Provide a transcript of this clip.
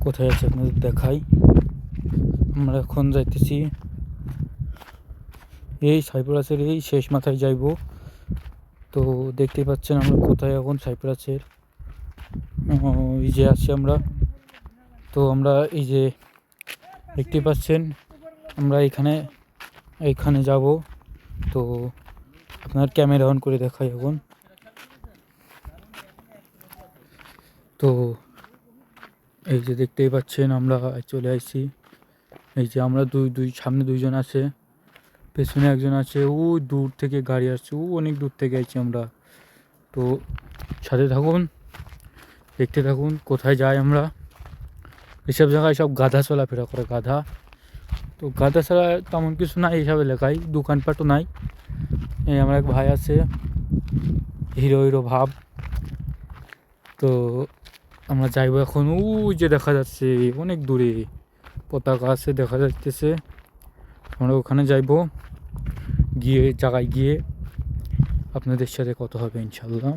কোথায় আছে আপনাদের দেখাই। আমরা এখন যাইতেছি এই সাইপ্রাসের এই শেষ মাথায় যাইব। তো দেখতেই পাচ্ছেন আমরা কোথায় এখন সাইপ্রাসের এই যে আছি আমরা। তো আমরা এই যে দেখতেই পাচ্ছেন আমরা এইখানে যাব। তো আপনার ক্যামেরা অন করে দেখাই এখন। তো এই যে দেখতেই পাচ্ছেন আমরা চলে আসছি। এই যে আমরা সামনে দুইজন আছে, পেছনে একজন আছে। ও দূর থেকে গাড়ি আসছে, ও অনেক দূর থেকে আইছি আমরা। তো সাথে থাকুন, দেখতে থাকুন কোথায় যাই আমরা। এসব জায়গায় সব গাধা চলাফেরা করে, গাধা। তো গাধা ছাড়া তেমন কিছু নাই এইসব এলাকায়, দোকানপাটও নাই। এই আমার এক ভাই আছে, হিরো হিরো ভাব। তো আমরা যাইবো এখন। ওই যে দেখা যাচ্ছে অনেক দূরে পতাকা আছে, দেখা যাইতেছে। আমরা ওখানে যাইবো, গিয়ে জায়গায় গিয়ে আপনাদের সাথে কথা হবে ইনশাল্লাহ।